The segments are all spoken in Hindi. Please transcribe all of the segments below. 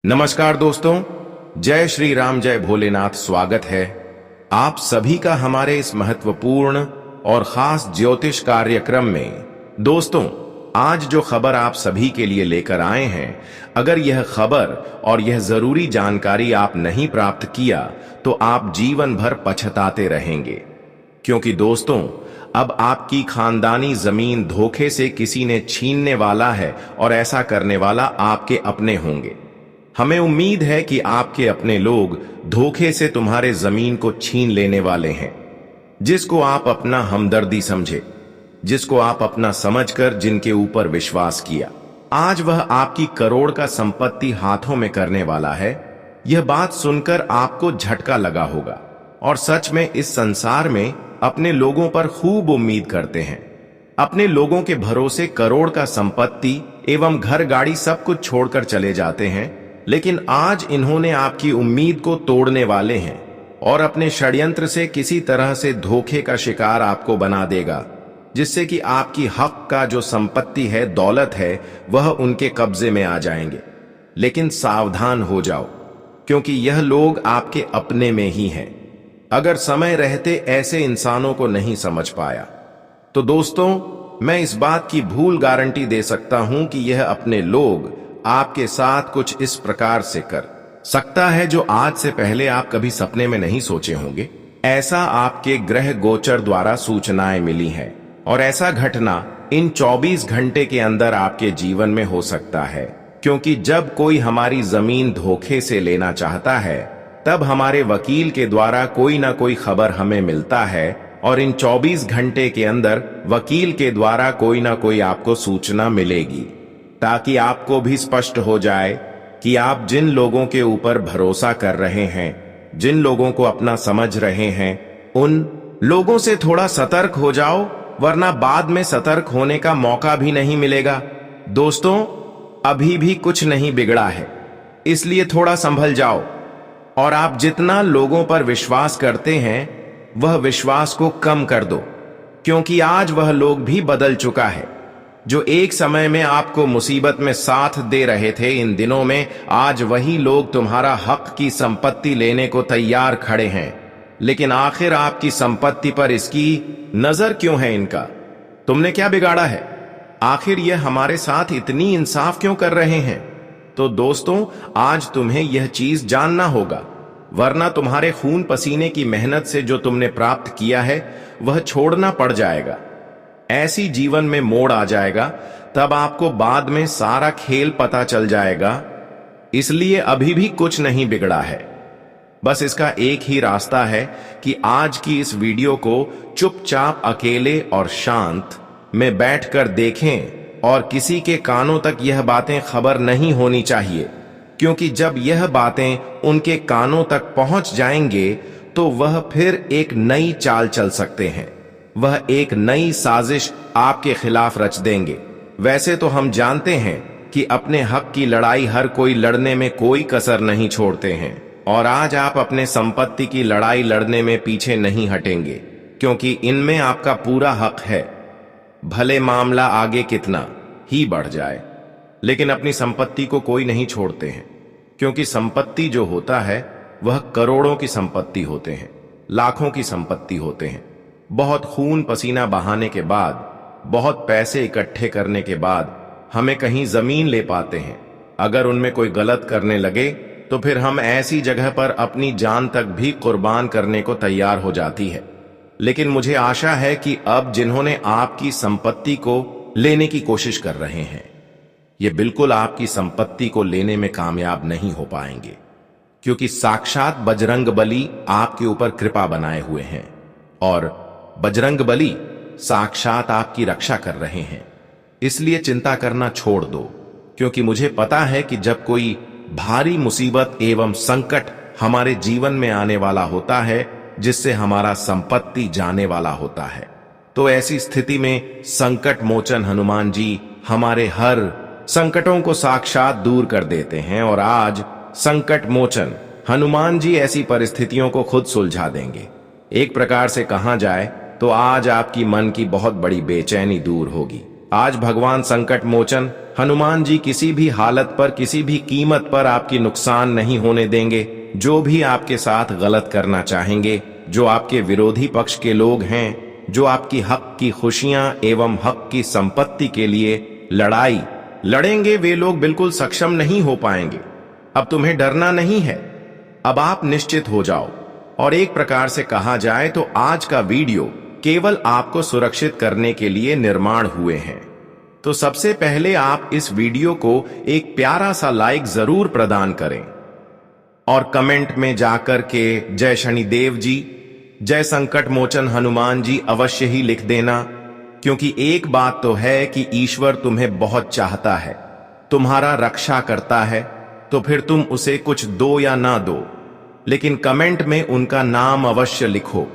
नमस्कार दोस्तों, जय श्री राम, जय भोलेनाथ। स्वागत है आप सभी का हमारे इस महत्वपूर्ण और खास ज्योतिष कार्यक्रम में। दोस्तों, आज जो खबर आप सभी के लिए लेकर आए हैं, अगर यह खबर और यह जरूरी जानकारी आप नहीं प्राप्त किया तो आप जीवन भर पछताते रहेंगे। क्योंकि दोस्तों, अब आपकी खानदानी जमीन धोखे से किसी ने छीनने वाला है और ऐसा करने वाला आपके अपने होंगे। हमें उम्मीद है कि आपके अपने लोग धोखे से तुम्हारे जमीन को छीन लेने वाले हैं। जिसको आप अपना हमदर्दी समझे, जिसको आप अपना समझकर जिनके ऊपर विश्वास किया, आज वह आपकी करोड़ का संपत्ति हाथों में करने वाला है। यह बात सुनकर आपको झटका लगा होगा और सच में इस संसार में अपने लोगों पर खूब उम्मीद करते हैं। अपने लोगों के भरोसे करोड़ का संपत्ति एवं घर गाड़ी सब कुछ छोड़कर चले जाते हैं, लेकिन आज इन्होंने आपकी उम्मीद को तोड़ने वाले हैं और अपने षड्यंत्र से किसी तरह से धोखे का शिकार आपको बना देगा, जिससे कि आपकी हक का जो संपत्ति है, दौलत है, वह उनके कब्जे में आ जाएंगे। लेकिन सावधान हो जाओ, क्योंकि यह लोग आपके अपने में ही हैं। अगर समय रहते ऐसे इंसानों को नहीं समझ पाया तो दोस्तों, मैं इस बात की भूल गारंटी दे सकता हूं कि यह अपने लोग आपके साथ कुछ इस प्रकार से कर सकता है जो आज से पहले आप कभी सपने में नहीं सोचे होंगे। ऐसा आपके ग्रह गोचर द्वारा सूचनाएं मिली हैं और ऐसा घटना इन 24 घंटे के अंदर आपके जीवन में हो सकता है। क्योंकि जब कोई हमारी जमीन धोखे से लेना चाहता है, तब हमारे वकील के द्वारा कोई ना कोई खबर हमें मिलता है और इन 24 घंटे के अंदर वकील के द्वारा कोई ना कोई आपको सूचना मिलेगी, ताकि आपको भी स्पष्ट हो जाए कि आप जिन लोगों के ऊपर भरोसा कर रहे हैं, जिन लोगों को अपना समझ रहे हैं, उन लोगों से थोड़ा सतर्क हो जाओ, वरना बाद में सतर्क होने का मौका भी नहीं मिलेगा। दोस्तों, अभी भी कुछ नहीं बिगड़ा है, इसलिए थोड़ा संभल जाओ और आप जितना लोगों पर विश्वास करते हैं, वह विश्वास को कम कर दो। क्योंकि आज वह लोग भी बदल चुका है। जो एक समय में आपको मुसीबत में साथ दे रहे थे, इन दिनों में आज वही लोग तुम्हारा हक की संपत्ति लेने को तैयार खड़े हैं। लेकिन आखिर आपकी संपत्ति पर इसकी नजर क्यों है इनका? तुमने क्या बिगाड़ा है? आखिर यह हमारे साथ इतनी इंसाफ क्यों कर रहे हैं? तो दोस्तों, आज तुम्हें यह चीज जानना होगा, वरना तुम्हारे खून पसीने की मेहनत से जो तुमने प्राप्त किया है, वह छोड़ना पड़ जाएगा। ऐसी जीवन में मोड़ आ जाएगा, तब आपको बाद में सारा खेल पता चल जाएगा। इसलिए अभी भी कुछ नहीं बिगड़ा है। बस इसका एक ही रास्ता है कि आज की इस वीडियो को चुपचाप अकेले और शांत में बैठकर देखें और किसी के कानों तक यह बातें खबर नहीं होनी चाहिए। क्योंकि जब यह बातें उनके कानों तक पहुंच जाएंगे तो वह फिर एक नई चाल चल सकते हैं, वह एक नई साजिश आपके खिलाफ रच देंगे। वैसे तो हम जानते हैं कि अपने हक की लड़ाई हर कोई लड़ने में कोई कसर नहीं छोड़ते हैं, और आज आप अपने संपत्ति की लड़ाई लड़ने में पीछे नहीं हटेंगे, क्योंकि इनमें आपका पूरा हक है। भले मामला आगे कितना ही बढ़ जाए, लेकिन अपनी संपत्ति को कोई नहीं छोड़ते हैं। क्योंकि संपत्ति जो होता है, वह करोड़ों की संपत्ति होते हैं, लाखों की संपत्ति होते हैं। बहुत खून पसीना बहाने के बाद, बहुत पैसे इकट्ठे करने के बाद हमें कहीं जमीन ले पाते हैं। अगर उनमें कोई गलत करने लगे तो फिर हम ऐसी जगह पर अपनी जान तक भी कुर्बान करने को तैयार हो जाती है। लेकिन मुझे आशा है कि अब जिन्होंने आपकी संपत्ति को लेने की कोशिश कर रहे हैं, ये बिल्कुल आपकी संपत्ति को लेने में कामयाब नहीं हो पाएंगे। क्योंकि साक्षात बजरंग बली आपके ऊपर कृपा बनाए हुए हैं और बजरंग बली साक्षात आपकी रक्षा कर रहे हैं। इसलिए चिंता करना छोड़ दो, क्योंकि मुझे पता है कि जब कोई भारी मुसीबत एवं संकट हमारे जीवन में आने वाला होता है, जिससे हमारा संपत्ति जाने वाला होता है, तो ऐसी स्थिति में संकट मोचन हनुमान जी हमारे हर संकटों को साक्षात दूर कर देते हैं। और आज संकट मोचन हनुमान जी ऐसी परिस्थितियों को खुद सुलझा देंगे। एक प्रकार से कहा जाए तो आज आपकी मन की बहुत बड़ी बेचैनी दूर होगी। आज भगवान संकट मोचन हनुमान जी किसी भी हालत पर, किसी भी कीमत पर आपकी नुकसान नहीं होने देंगे। जो भी आपके साथ गलत करना चाहेंगे, जो आपके विरोधी पक्ष के लोग हैं, जो आपकी हक की खुशियां एवं हक की संपत्ति के लिए लड़ाई लड़ेंगे, वे लोग बिल्कुल सक्षम नहीं हो पाएंगे। अब तुम्हें डरना नहीं है, अब आप निश्चित हो जाओ। और एक प्रकार से कहा जाए तो आज का वीडियो केवल आपको सुरक्षित करने के लिए निर्माण हुए हैं। तो सबसे पहले आप इस वीडियो को एक प्यारा सा लाइक जरूर प्रदान करें और कमेंट में जाकर के जय शनिदेव जी, जय संकट मोचन हनुमान जी अवश्य ही लिख देना। क्योंकि एक बात तो है कि ईश्वर तुम्हें बहुत चाहता है, तुम्हारा रक्षा करता है, तो फिर तुम उसे कुछ दो या ना दो, लेकिन कमेंट में उनका नाम अवश्य लिखो,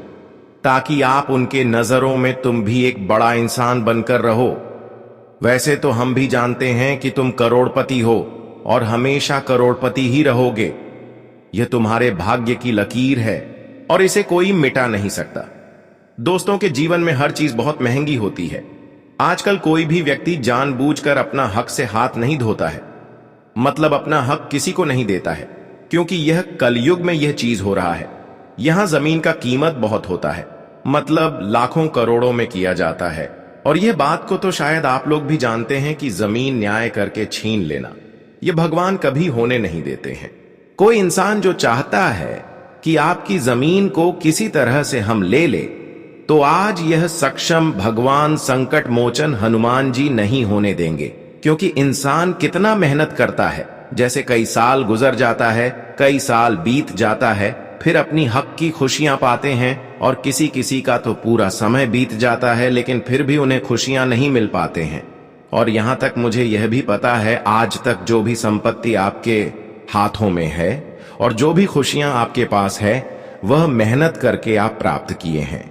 ताकि आप उनके नजरों में तुम भी एक बड़ा इंसान बनकर रहो। वैसे तो हम भी जानते हैं कि तुम करोड़पति हो और हमेशा करोड़पति ही रहोगे। यह तुम्हारे भाग्य की लकीर है और इसे कोई मिटा नहीं सकता। दोस्तों के जीवन में हर चीज बहुत महंगी होती है। आजकल कोई भी व्यक्ति जानबूझकर अपना हक से हाथ नहीं धोता है, मतलब अपना हक किसी को नहीं देता है, क्योंकि यह कलयुग में यह चीज हो रहा है। यहां जमीन का कीमत बहुत होता है, मतलब लाखों करोड़ों में किया जाता है। और यह बात को तो शायद आप लोग भी जानते हैं कि जमीन न्याय करके छीन लेना, यह भगवान कभी होने नहीं देते हैं। कोई इंसान जो चाहता है कि आपकी जमीन को किसी तरह से हम ले ले, तो आज यह सक्षम भगवान संकट मोचन हनुमान जी नहीं होने देंगे। क्योंकि इंसान कितना मेहनत करता है, जैसे कई साल गुजर जाता है, कई साल बीत जाता है, फिर अपनी हक की खुशियां पाते हैं, और किसी किसी का तो पूरा समय बीत जाता है, लेकिन फिर भी उन्हें खुशियां नहीं मिल पाते हैं। और यहां तक मुझे यह भी पता है, आज तक जो भी संपत्ति आपके हाथों में है और जो भी खुशियां आपके पास है, वह मेहनत करके आप प्राप्त किए हैं।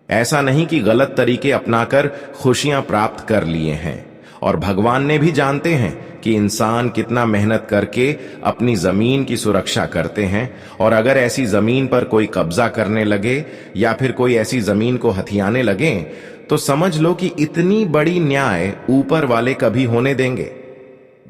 ऐसा नहीं कि गलत तरीके अपनाकर खुशियां प्राप्त कर लिए हैं। और भगवान ने भी जानते हैं कि इंसान कितना मेहनत करके अपनी जमीन की सुरक्षा करते हैं। और अगर ऐसी जमीन पर कोई कब्जा करने लगे या फिर कोई ऐसी जमीन को हथियाने लगे, तो समझ लो कि इतनी बड़ी न्याय ऊपर वाले कभी होने देंगे?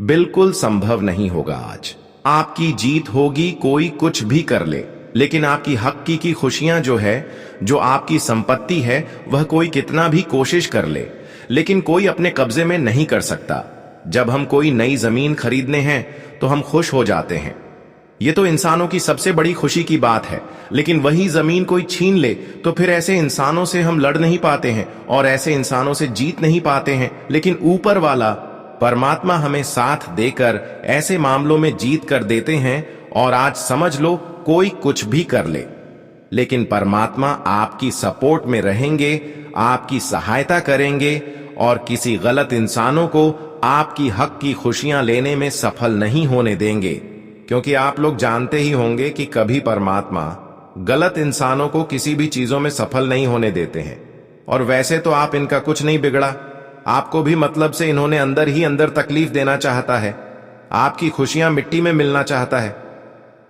बिल्कुल संभव नहीं होगा। आज आपकी जीत होगी, कोई कुछ भी कर ले, लेकिन आपकी हक की खुशियां जो है, जो आपकी संपत्ति है, वह कोई कितना भी कोशिश कर ले, लेकिन कोई अपने कब्जे में नहीं कर सकता। जब हम कोई नई जमीन खरीदने हैं तो हम खुश हो जाते हैं, ये तो इंसानों की सबसे बड़ी खुशी की बात है। लेकिन वही जमीन कोई छीन ले तो फिर ऐसे इंसानों से हम लड़ नहीं पाते हैं और ऐसे इंसानों से जीत नहीं पाते हैं। लेकिन ऊपर वाला परमात्मा हमें साथ देकर ऐसे मामलों में जीत कर देते हैं। और आज समझ लो, कोई कुछ भी कर ले, लेकिन परमात्मा आपकी सपोर्ट में रहेंगे, आपकी सहायता करेंगे और किसी गलत इंसानों को आपकी हक की खुशियां लेने में सफल नहीं होने देंगे। क्योंकि आप लोग जानते ही होंगे कि कभी परमात्मा गलत इंसानों को किसी भी चीजों में सफल नहीं होने देते हैं। और वैसे तो आप इनका कुछ नहीं बिगड़ा, आपको भी मतलब से इन्होंने अंदर ही अंदर तकलीफ देना चाहता है, आपकी खुशियां मिट्टी में मिलना चाहता है।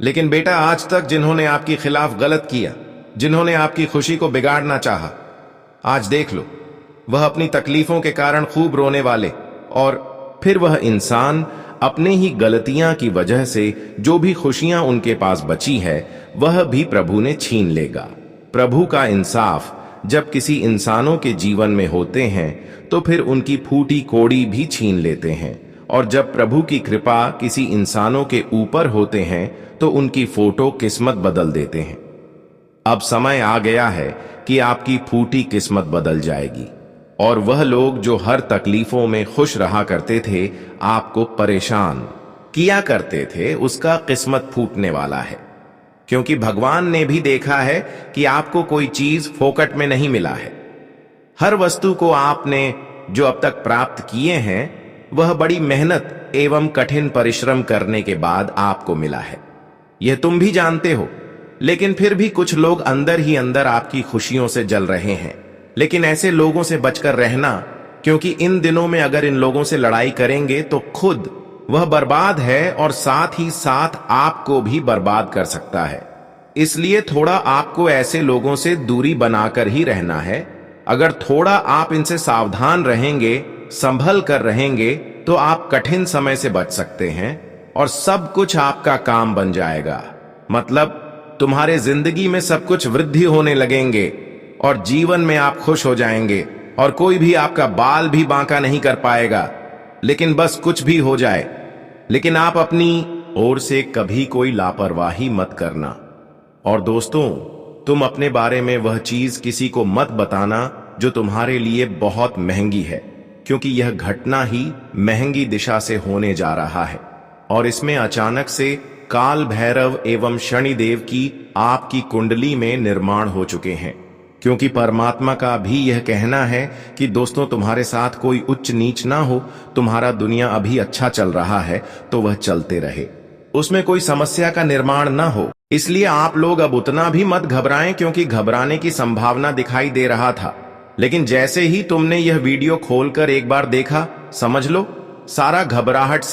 लेकिन बेटा, आज तक जिन्होंने आपके खिलाफ गलत किया, जिन्होंने आपकी खुशी को बिगाड़ना चाहा, आज देख लो, वह अपनी तकलीफों के कारण खूब रोने वाले, और फिर वह इंसान अपने ही गलतियां की वजह से जो भी खुशियां उनके पास बची है, वह भी प्रभु ने छीन लेगा। प्रभु का इंसाफ जब किसी इंसानों के जीवन में होते हैं तो फिर उनकी फूटी कोड़ी भी छीन लेते हैं। और जब प्रभु की कृपा किसी इंसानों के ऊपर होते हैं तो उनकी फोटो किस्मत बदल देते हैं। अब समय आ गया है कि आपकी फूटी किस्मत बदल जाएगी और वह लोग जो हर तकलीफों में खुश रहा करते थे, आपको परेशान किया करते थे, उसका किस्मत फूटने वाला है। क्योंकि भगवान ने भी देखा है कि आपको कोई चीज फोकट में नहीं मिला है। हर वस्तु को आपने जो अब तक प्राप्त किए हैं, वह बड़ी मेहनत एवं कठिन परिश्रम करने के बाद आपको मिला है। यह तुम भी जानते हो। लेकिन फिर भी कुछ लोग अंदर ही अंदर आपकी खुशियों से जल रहे हैं। लेकिन ऐसे लोगों से बचकर रहना, क्योंकि इन दिनों में अगर इन लोगों से लड़ाई करेंगे तो खुद वह बर्बाद है और साथ ही साथ आपको भी बर्बाद कर सकता है। इसलिए थोड़ा आपको ऐसे लोगों से दूरी बनाकर ही रहना है। अगर थोड़ा आप इनसे सावधान रहेंगे संभल कर रहेंगे तो आप कठिन समय से बच सकते हैं और सब कुछ आपका काम बन जाएगा। मतलब तुम्हारे जिंदगी में सब कुछ वृद्धि होने लगेंगे और जीवन में आप खुश हो जाएंगे और कोई भी आपका बाल भी बांका नहीं कर पाएगा। लेकिन बस कुछ भी हो जाए, लेकिन आप अपनी ओर से कभी कोई लापरवाही मत करना। और दोस्तों, तुम अपने बारे में वह चीज किसी को मत बताना जो तुम्हारे लिए बहुत महंगी है, क्योंकि यह घटना ही महंगी दिशा से होने जा रहा है और इसमें अचानक से काल भैरव एवं शनिदेव की आपकी कुंडली में निर्माण हो चुके हैं। क्योंकि परमात्मा का भी यह कहना है कि दोस्तों, तुम्हारे साथ कोई उच्च नीच ना हो। तुम्हारा दुनिया अभी अच्छा चल रहा है तो वह चलते रहे, उसमें कोई समस्या का निर्माण ना हो। इसलिए आप लोग अब उतना भी मत घबराएं, क्योंकि घबराने की संभावना दिखाई दे रहा था। लेकिन जैसे ही तुमने यह वीडियो खोलकर एक बार देखा, समझ लो सारा घबराहट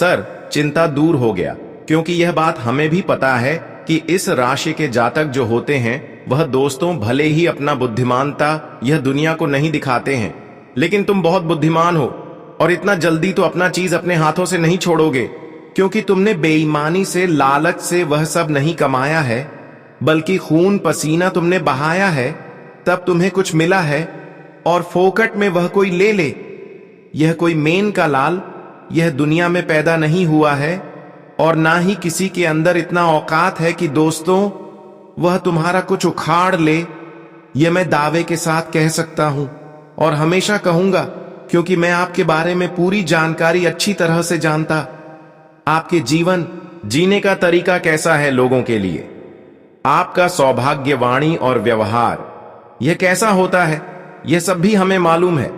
चिंता दूर हो गया। क्योंकि यह बात हमें भी पता है कि इस राशि के जातक जो होते हैं वह दोस्तों भले ही अपना बुद्धिमानता यह दुनिया को नहीं दिखाते हैं, लेकिन तुम बहुत बुद्धिमान हो और इतना जल्दी तो अपना चीज अपने हाथों से नहीं छोड़ोगे। क्योंकि तुमने बेईमानी से, लालच से वह सब नहीं कमाया है, बल्कि खून पसीना तुमने बहाया है, तब तुम्हें कुछ मिला है और फोकट में वह कोई ले ले। यह कोई मेन का लाल यह दुनिया में पैदा नहीं हुआ है और ना ही किसी के अंदर इतना औकात है कि दोस्तों वह तुम्हारा कुछ उखाड़ ले। यह मैं दावे के साथ कह सकता हूं और हमेशा कहूंगा, क्योंकि मैं आपके बारे में पूरी जानकारी अच्छी तरह से जानता। आपके जीवन जीने का तरीका कैसा है लोगों के लिए, आपका सौभाग्यवाणी और व्यवहार यह कैसा होता है, यह सब भी हमें मालूम है।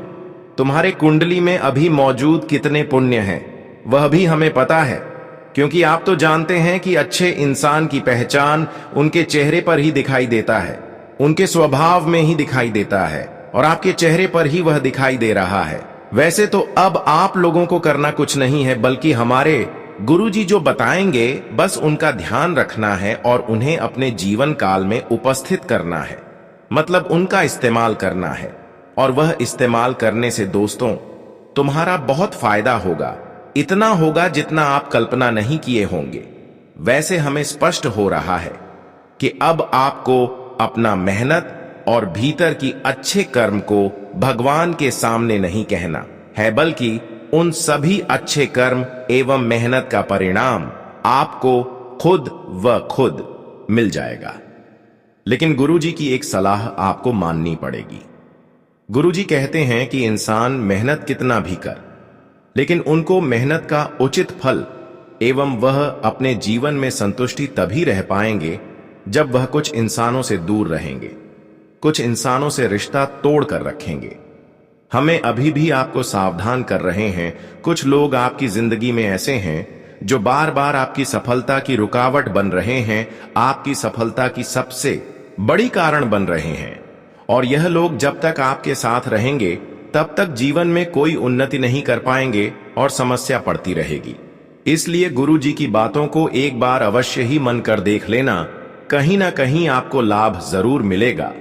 तुम्हारे कुंडली में अभी मौजूद कितने पुण्य हैं वह भी हमें पता है, क्योंकि आप तो जानते हैं कि अच्छे इंसान की पहचान उनके चेहरे पर ही दिखाई देता है, उनके स्वभाव में ही दिखाई देता है और आपके चेहरे पर ही वह दिखाई दे रहा है। वैसे तो अब आप लोगों को करना कुछ नहीं है, बल्कि हमारे गुरुजी जो बताएंगे बस उनका ध्यान रखना है और उन्हें अपने जीवन काल में उपस्थित करना है, मतलब उनका इस्तेमाल करना है। और वह इस्तेमाल करने से दोस्तों तुम्हारा बहुत फायदा होगा, इतना होगा जितना आप कल्पना नहीं किए होंगे। वैसे हमें स्पष्ट हो रहा है कि अब आपको अपना मेहनत और भीतर की अच्छे कर्म को भगवान के सामने नहीं कहना है, बल्कि उन सभी अच्छे कर्म एवं मेहनत का परिणाम आपको खुद व खुद मिल जाएगा। लेकिन गुरुजी की एक सलाह आपको माननी पड़ेगी। गुरुजी कहते हैं कि इंसान मेहनत कितना भी कर, लेकिन उनको मेहनत का उचित फल एवं वह अपने जीवन में संतुष्टि तभी रह पाएंगे जब वह कुछ इंसानों से दूर रहेंगे, कुछ इंसानों से रिश्ता तोड़ कर रखेंगे। हमें अभी भी आपको सावधान कर रहे हैं, कुछ लोग आपकी जिंदगी में ऐसे हैं जो बार बार आपकी सफलता की रुकावट बन रहे हैं, आपकी सफलता की सबसे बड़ी कारण बन रहे हैं। और यह लोग जब तक आपके साथ रहेंगे तब तक जीवन में कोई उन्नति नहीं कर पाएंगे और समस्या पड़ती रहेगी। इसलिए गुरुजी की बातों को एक बार अवश्य ही मन कर देख लेना, कहीं ना कहीं आपको लाभ जरूर मिलेगा।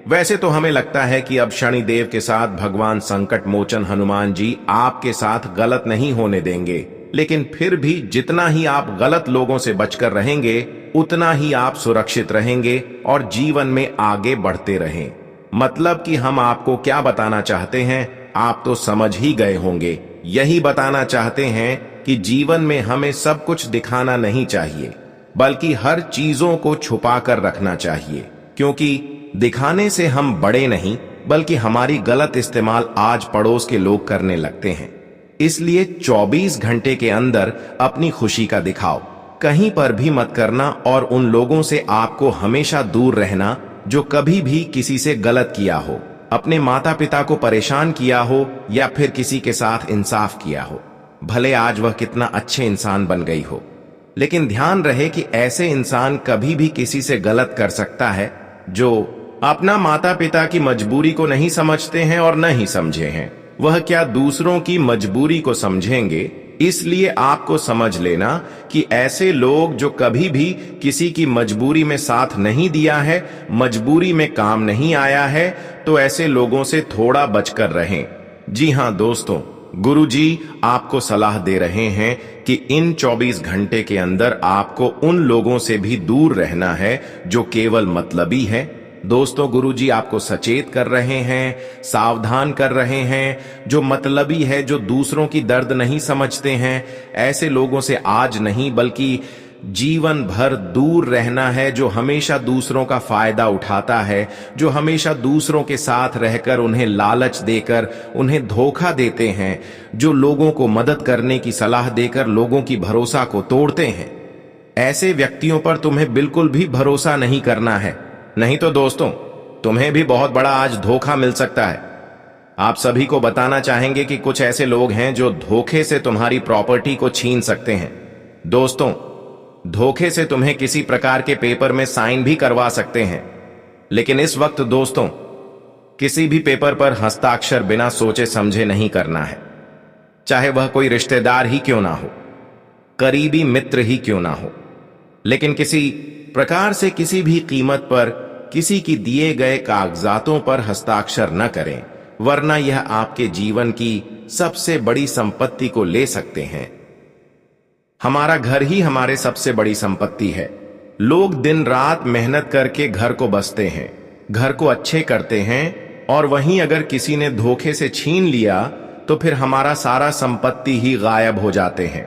वैसे तो हमें लगता है कि अब शनिदेव के साथ भगवान संकट मोचन हनुमान जी आपके साथ गलत नहीं होने देंगे, लेकिन फिर भी जितना ही आप गलत लोगों से बचकर रहेंगे उतना ही आप सुरक्षित रहेंगे और जीवन में आगे बढ़ते रहें। मतलब कि हम आपको क्या बताना चाहते हैं आप तो समझ ही गए होंगे। यही बताना चाहते हैं कि जीवन में हमें सब कुछ दिखाना नहीं चाहिए, बल्कि हर चीजों को छुपा कर रखना चाहिए, क्योंकि दिखाने से हम बड़े नहीं बल्कि हमारी गलत इस्तेमाल आज पड़ोस के लोग करने लगते हैं। इसलिए 24 घंटे के अंदर अपनी खुशी का दिखाओ, कहीं पर भी मत करना और उन लोगों से आपको हमेशा दूर रहना जो कभी भी किसी से गलत किया हो, अपने माता पिता को परेशान किया हो या फिर किसी के साथ इंसाफ किया हो। भले आज वह कितना अच्छे इंसान बन गई हो, लेकिन ध्यान रहे कि ऐसे इंसान कभी भी किसी से गलत कर सकता है जो अपना माता पिता की मजबूरी को नहीं समझते हैं और नहीं समझे हैं, वह क्या दूसरों की मजबूरी को समझेंगे। इसलिए आपको समझ लेना कि ऐसे लोग जो कभी भी किसी की मजबूरी में साथ नहीं दिया है, मजबूरी में काम नहीं आया है, तो ऐसे लोगों से थोड़ा बचकर रहें। जी हां दोस्तों, गुरुजी आपको सलाह दे रहे हैं कि इन 24 घंटे के अंदर आपको उन लोगों से भी दूर रहना है जो केवल मतलबी हैं। दोस्तों, गुरुजी आपको सचेत कर रहे हैं, सावधान कर रहे हैं। जो मतलबी है, जो दूसरों की दर्द नहीं समझते हैं, ऐसे लोगों से आज नहीं बल्कि जीवन भर दूर रहना है। जो हमेशा दूसरों का फायदा उठाता है, जो हमेशा दूसरों के साथ रहकर उन्हें लालच देकर उन्हें धोखा देते हैं, जो लोगों को मदद करने की सलाह देकर लोगों की भरोसा को तोड़ते हैं, ऐसे व्यक्तियों पर तुम्हें बिल्कुल भी भरोसा नहीं करना है। नहीं तो दोस्तों, तुम्हें भी बहुत बड़ा आज धोखा मिल सकता है। आप सभी को बताना चाहेंगे कि कुछ ऐसे लोग हैं जो धोखे से तुम्हारी प्रॉपर्टी को छीन सकते हैं। दोस्तों, धोखे से तुम्हें किसी प्रकार के पेपर में साइन भी करवा सकते हैं, लेकिन इस वक्त दोस्तों, किसी भी पेपर पर हस्ताक्षर बिना सोचे समझे नहीं करना है, चाहे वह कोई रिश्तेदार ही क्यों ना हो, करीबी मित्र ही क्यों ना हो। लेकिन किसी प्रकार से किसी भी कीमत पर किसी की दिए गए कागजातों पर हस्ताक्षर न करें, वरना यह आपके जीवन की सबसे बड़ी संपत्ति को ले सकते हैं। हमारा घर ही हमारे सबसे बड़ी संपत्ति है। लोग दिन रात मेहनत करके घर को बसते हैं, घर को अच्छे करते हैं, और वहीं अगर किसी ने धोखे से छीन लिया तो फिर हमारा सारा संपत्ति ही गायब हो जाते हैं।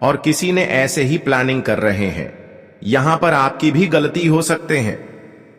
और किसी ने ऐसे ही प्लानिंग कर रहे हैं। यहां पर आपकी भी गलती हो सकते हैं,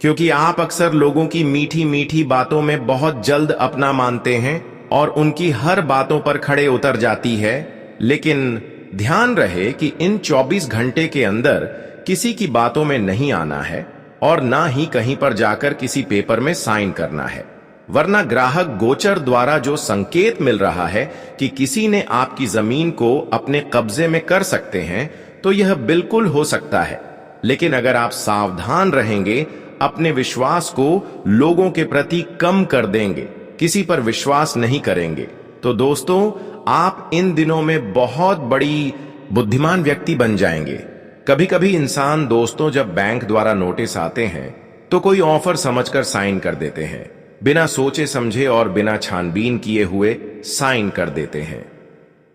क्योंकि आप अक्सर लोगों की मीठी मीठी बातों में बहुत जल्द अपना मानते हैं और उनकी हर बातों पर खड़े उतर जाती है। लेकिन ध्यान रहे कि इन 24 घंटे के अंदर किसी की बातों में नहीं आना है और ना ही कहीं पर जाकर किसी पेपर में साइन करना है, वरना ग्राहक गोचर द्वारा जो संकेत मिल रहा है कि किसी ने आपकी जमीन को अपने कब्जे में कर सकते हैं, तो यह बिल्कुल हो सकता है। लेकिन अगर आप सावधान रहेंगे, अपने विश्वास को लोगों के प्रति कम कर देंगे, किसी पर विश्वास नहीं करेंगे, तो दोस्तों आप इन दिनों में बहुत बड़ी बुद्धिमान व्यक्ति बन जाएंगे। कभी कभी इंसान दोस्तों, जब बैंक द्वारा नोटिस आते हैं तो कोई ऑफर समझकर साइन कर देते हैं, बिना सोचे समझे और बिना छानबीन किए हुए साइन कर देते हैं,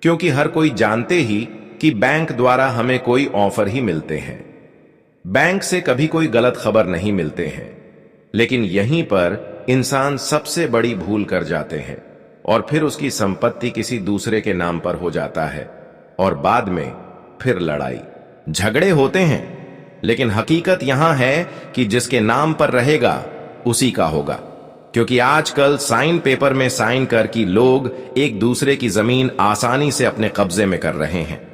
क्योंकि हर कोई जानते ही कि बैंक द्वारा हमें कोई ऑफर ही मिलते हैं। बैंक से कभी कोई गलत खबर नहीं मिलते हैं। लेकिन यहीं पर इंसान सबसे बड़ी भूल कर जाते हैं और फिर उसकी संपत्ति किसी दूसरे के नाम पर हो जाता है और बाद में फिर लड़ाई झगड़े होते हैं। लेकिन हकीकत यहां है कि जिसके नाम पर रहेगा उसी का होगा, क्योंकि आजकल साइन पेपर में साइन कर कि लोग एक दूसरे की जमीन आसानी से अपने कब्जे में कर रहे हैं,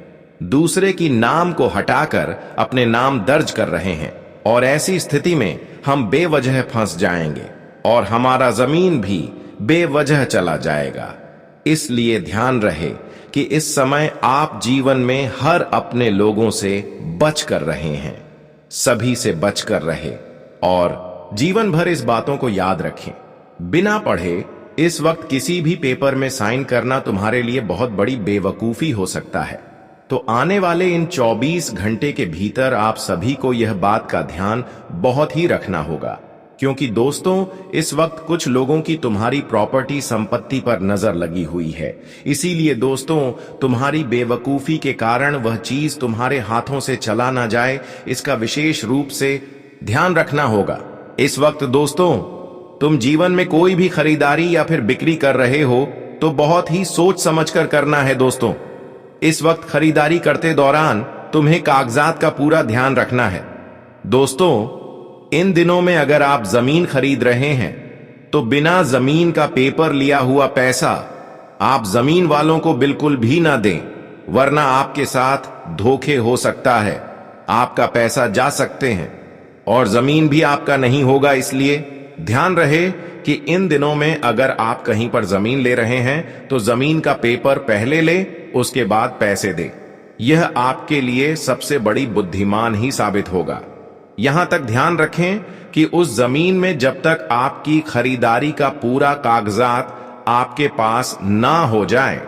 दूसरे की नाम को हटाकर अपने नाम दर्ज कर रहे हैं, और ऐसी स्थिति में हम बेवजह फंस जाएंगे और हमारा जमीन भी बेवजह चला जाएगा। इसलिए ध्यान रहे कि इस समय आप जीवन में हर अपने लोगों से बच कर रहे हैं, सभी से बच कर रहे और जीवन भर इस बातों को याद रखें। बिना पढ़े इस वक्त किसी भी पेपर में साइन करना तुम्हारे लिए बहुत बड़ी बेवकूफी हो सकता है। तो आने वाले इन 24 घंटे के भीतर आप सभी को यह बात का ध्यान बहुत ही रखना होगा, क्योंकि दोस्तों इस वक्त कुछ लोगों की तुम्हारी प्रॉपर्टी संपत्ति पर नजर लगी हुई है। इसीलिए दोस्तों तुम्हारी बेवकूफी के कारण वह चीज तुम्हारे हाथों से चला ना जाए, इसका विशेष रूप से ध्यान रखना होगा। इस वक्त दोस्तों तुम जीवन में कोई भी खरीदारी या फिर बिक्री कर रहे हो तो बहुत ही सोच समझकर करना है। दोस्तों इस वक्त खरीदारी करते दौरान तुम्हें कागजात का पूरा ध्यान रखना है। दोस्तों इन दिनों में अगर आप जमीन खरीद रहे हैं तो बिना जमीन का पेपर लिया हुआ पैसा आप जमीन वालों को बिल्कुल भी ना दें, वरना आपके साथ धोखे हो सकता है, आपका पैसा जा सकते हैं और जमीन भी आपका नहीं होगा। इसलिए ध्यान रहे कि इन दिनों में अगर आप कहीं पर जमीन ले रहे हैं तो जमीन का पेपर पहले ले, उसके बाद पैसे दे। यह आपके लिए सबसे बड़ी बुद्धिमान ही साबित होगा। यहां तक ध्यान रखें कि उस जमीन में जब तक आपकी खरीदारी का पूरा कागजात आपके पास ना हो जाए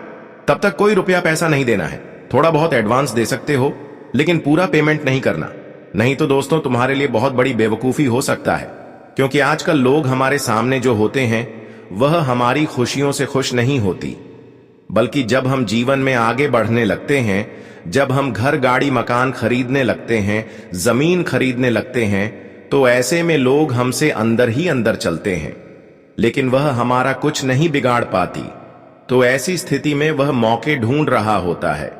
तब तक कोई रुपया पैसा नहीं देना है। थोड़ा बहुत एडवांस दे सकते हो लेकिन पूरा पेमेंट नहीं करना, नहीं तो दोस्तों तुम्हारे लिए बहुत बड़ी बेवकूफी हो सकता है, क्योंकि आजकल लोग हमारे सामने जो होते हैं वह हमारी खुशियों से खुश नहीं होती। बल्कि जब हम जीवन में आगे बढ़ने लगते हैं, जब हम घर गाड़ी मकान खरीदने लगते हैं, जमीन खरीदने लगते हैं, तो ऐसे में लोग हमसे अंदर ही अंदर चलते हैं, लेकिन वह हमारा कुछ नहीं बिगाड़ पाती। तो ऐसी स्थिति में वह मौके ढूंढ रहा होता है।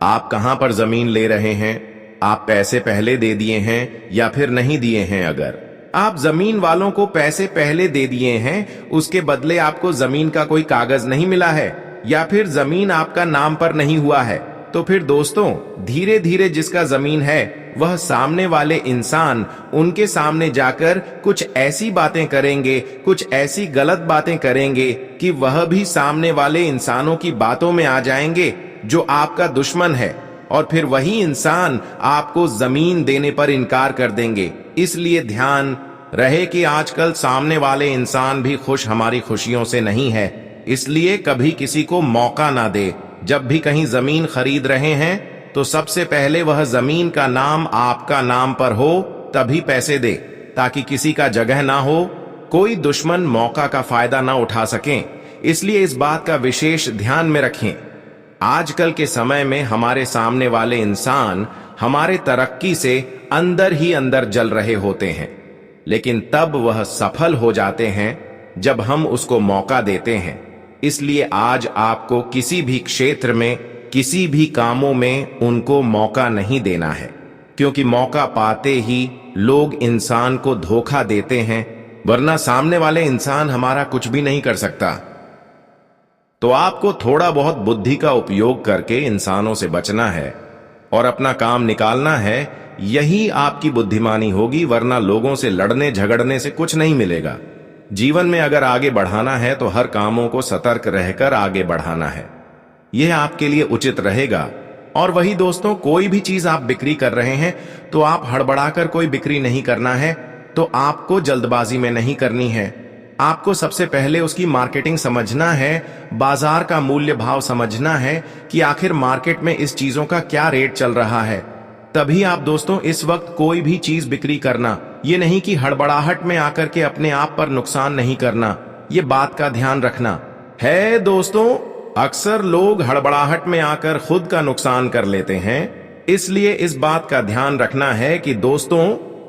आप कहां पर जमीन ले रहे हैं? आप पैसे पहले दे दिए हैं या फिर नहीं दिए हैं? अगर आप जमीन वालों को पैसे पहले दे दिए हैं, उसके बदले आपको जमीन का कोई कागज नहीं मिला है या फिर जमीन आपका नाम पर नहीं हुआ है, तो फिर दोस्तों धीरे धीरे जिसका जमीन है वह सामने वाले इंसान उनके सामने जाकर कुछ ऐसी बातें करेंगे, कुछ ऐसी गलत बातें करेंगे कि वह भी सामने वाले इंसानों की बातों में आ जाएंगे जो आपका दुश्मन है, और फिर वही इंसान आपको जमीन देने पर इनकार कर देंगे। इसलिए ध्यान रहे कि आजकल सामने वाले इंसान भी खुश हमारी खुशियों से नहीं है, इसलिए कभी किसी को मौका ना दे। जब भी कहीं जमीन खरीद रहे हैं तो सबसे पहले वह जमीन का नाम आपका नाम पर हो, तभी पैसे दे, ताकि किसी का जगह ना हो, कोई दुश्मन मौका का फायदा ना उठा सकें। इसलिए इस बात का विशेष ध्यान में रखें। आजकल के समय में हमारे सामने वाले इंसान हमारे तरक्की से अंदर ही अंदर जल रहे होते हैं, लेकिन तब वह सफल हो जाते हैं जब हम उसको मौका देते हैं। इसलिए आज आपको किसी भी क्षेत्र में, किसी भी कामों में उनको मौका नहीं देना है, क्योंकि मौका पाते ही लोग इंसान को धोखा देते हैं, वरना सामने वाले इंसान हमारा कुछ भी नहीं कर सकता। तो आपको थोड़ा बहुत बुद्धि का उपयोग करके इंसानों से बचना है और अपना काम निकालना है। यही आपकी बुद्धिमानी होगी, वरना लोगों से लड़ने झगड़ने से कुछ नहीं मिलेगा। जीवन में अगर आगे बढ़ाना है तो हर कामों को सतर्क रहकर आगे बढ़ाना है, यह आपके लिए उचित रहेगा। और वही दोस्तों, कोई भी चीज आप बिक्री कर रहे हैं तो आप हड़बड़ाकर कोई बिक्री नहीं करना है, तो आपको जल्दबाजी में नहीं करनी है। आपको सबसे पहले उसकी मार्केटिंग समझना है, बाजार का मूल्य भाव समझना है कि आखिर मार्केट में इस चीजों का क्या रेट चल रहा है। तभी आप दोस्तों इस वक्त कोई भी चीज बिक्री करना, ये नहीं कि हड़बड़ाहट में आकर के अपने आप पर नुकसान नहीं करना, ये बात का ध्यान रखना है दोस्तों। अक्सर लोग हड़बड़ाहट में आकर खुद का नुकसान कर लेते हैं, इसलिए इस बात का ध्यान रखना है कि दोस्तों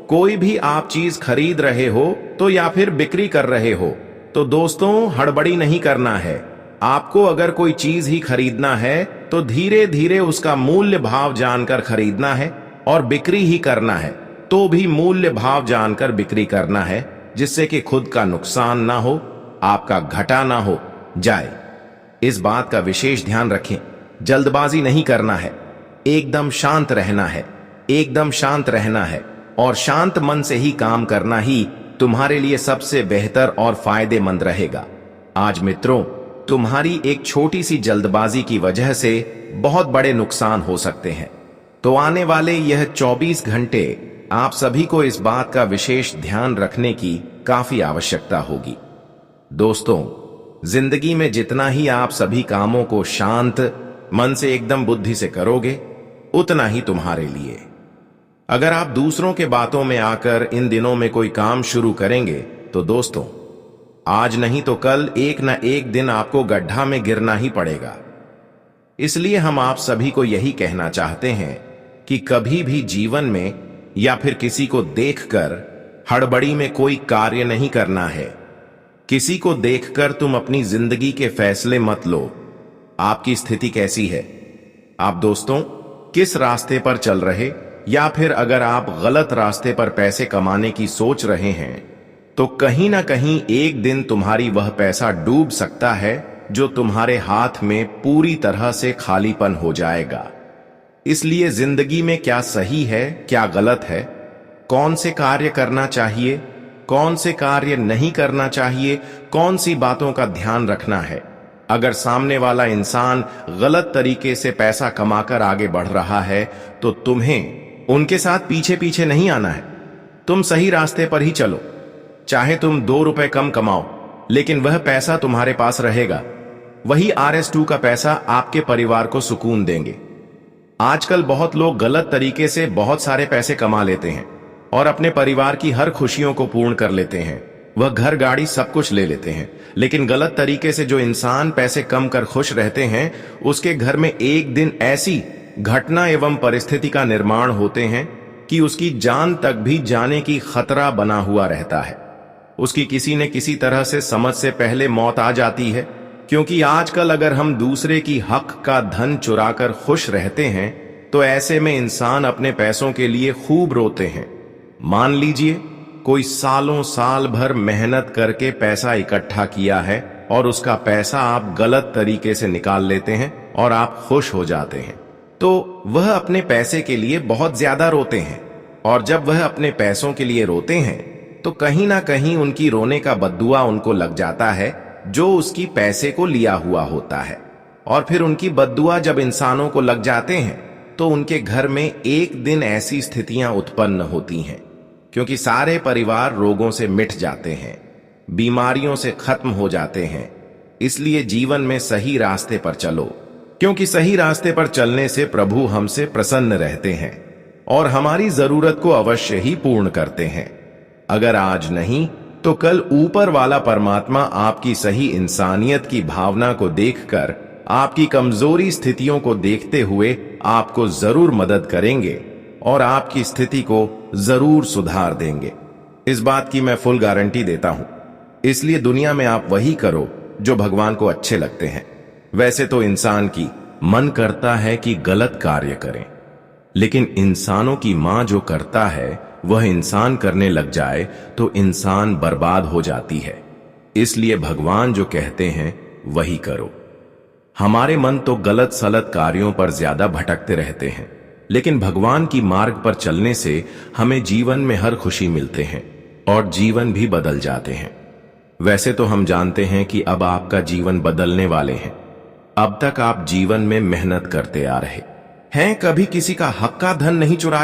कोई भी आप चीज खरीद रहे हो तो या फिर बिक्री कर रहे हो तो दोस्तों हड़बड़ी नहीं करना है। आपको अगर कोई चीज ही खरीदना है तो धीरे धीरे उसका मूल्य भाव जानकर खरीदना है, और बिक्री ही करना है तो भी मूल्य भाव जानकर बिक्री करना है, जिससे कि खुद का नुकसान ना हो, आपका घाटा ना हो जाए। इस बात का विशेष ध्यान रखें। जल्दबाजी नहीं करना है, एकदम शांत रहना है, एकदम शांत रहना है, और शांत मन से ही काम करना ही तुम्हारे लिए सबसे बेहतर और फायदेमंद रहेगा। आज मित्रों, तुम्हारी एक छोटी सी जल्दबाजी की वजह से बहुत बड़े नुकसान हो सकते हैं। तो आने वाले यह 24 घंटे आप सभी को इस बात का विशेष ध्यान रखने की काफी आवश्यकता होगी। दोस्तों, जिंदगी में जितना ही आप सभी कामों को शांत मन से एकदम बुद्धि से करोगे, उतना ही तुम्हारे लिए। अगर आप दूसरों के बातों में आकर इन दिनों में कोई काम शुरू करेंगे तो दोस्तों आज नहीं तो कल एक न एक दिन आपको गड्ढा में गिरना ही पड़ेगा। इसलिए हम आप सभी को यही कहना चाहते हैं कि कभी भी जीवन में या फिर किसी को देखकर हड़बड़ी में कोई कार्य नहीं करना है। किसी को देखकर तुम अपनी जिंदगी के फैसले मत लो। आपकी स्थिति कैसी है? आप दोस्तों किस रास्ते पर चल रहे, या फिर अगर आप गलत रास्ते पर पैसे कमाने की सोच रहे हैं तो कहीं ना कहीं एक दिन तुम्हारी वह पैसा डूब सकता है जो तुम्हारे हाथ में पूरी तरह से खालीपन हो जाएगा। इसलिए जिंदगी में क्या सही है, क्या गलत है, कौन से कार्य करना चाहिए, कौन से कार्य नहीं करना चाहिए, कौन सी बातों का ध्यान रखना है। अगर सामने वाला इंसान गलत तरीके से पैसा कमाकर आगे बढ़ रहा है तो तुम्हें उनके साथ पीछे पीछे नहीं आना है। तुम सही रास्ते पर ही चलो। चाहे तुम 2 रुपए कम कमाओ, लेकिन वह पैसा तुम्हारे पास रहेगा। वही RS2 का पैसा आपके परिवार को सुकून देंगे। आजकल बहुत लोग गलत तरीके से बहुत सारे पैसे कमा लेते हैं और अपने परिवार की हर खुशियों को पूर्ण कर लेते हैं, वह घर गाड़ी सब कुछ ले लेते हैं, लेकिन गलत तरीके से जो इंसान पैसे कम कर खुश रहते हैं, उसके घर में एक दिन ऐसी घटना एवं परिस्थिति का निर्माण होते हैं कि उसकी जान तक भी जाने की खतरा बना हुआ रहता है। उसकी किसी न किसी तरह से समझ से पहले मौत आ जाती है, क्योंकि आजकल अगर हम दूसरे की हक का धन चुराकर खुश रहते हैं तो ऐसे में इंसान अपने पैसों के लिए खूब रोते हैं। मान लीजिए कोई सालों साल भर मेहनत करके पैसा इकट्ठा किया है और उसका पैसा आप गलत तरीके से निकाल लेते हैं और आप खुश हो जाते हैं, तो वह अपने पैसे के लिए बहुत ज्यादा रोते हैं। और जब वह अपने पैसों के लिए रोते हैं तो कहीं ना कहीं उनकी रोने का बद्दुआ उनको लग जाता है जो उसकी पैसे को लिया हुआ होता है। और फिर उनकी बद्दुआ जब इंसानों को लग जाते हैं तो उनके घर में एक दिन ऐसी स्थितियां उत्पन्न होती हैं, क्योंकि सारे परिवार रोगों से मिट जाते हैं, बीमारियों से खत्म हो जाते हैं। इसलिए जीवन में सही रास्ते पर चलो, क्योंकि सही रास्ते पर चलने से प्रभु हमसे प्रसन्न रहते हैं और हमारी जरूरत को अवश्य ही पूर्ण करते हैं। अगर आज नहीं तो कल ऊपर वाला परमात्मा आपकी सही इंसानियत की भावना को देखकर, आपकी कमजोरी स्थितियों को देखते हुए आपको जरूर मदद करेंगे और आपकी स्थिति को जरूर सुधार देंगे। इस बात की मैं फुल गारंटी देता हूं। इसलिए दुनिया में आप वही करो जो भगवान को अच्छे लगते हैं। वैसे तो इंसान की मन करता है कि गलत कार्य करें, लेकिन इंसानों की मां जो करता है वह इंसान करने लग जाए तो इंसान बर्बाद हो जाती है। इसलिए भगवान जो कहते हैं वही करो। हमारे मन तो गलत सलत कार्यों पर ज्यादा भटकते रहते हैं, लेकिन भगवान की मार्ग पर चलने से हमें जीवन में हर खुशी मिलते हैं और जीवन भी बदल जाते हैं। वैसे तो हम जानते हैं कि अब आपका जीवन बदलने वाले हैं। अब तक आप जीवन में मेहनत करते आ रहे हैं, कभी किसी का हक का धन नहीं चुराया।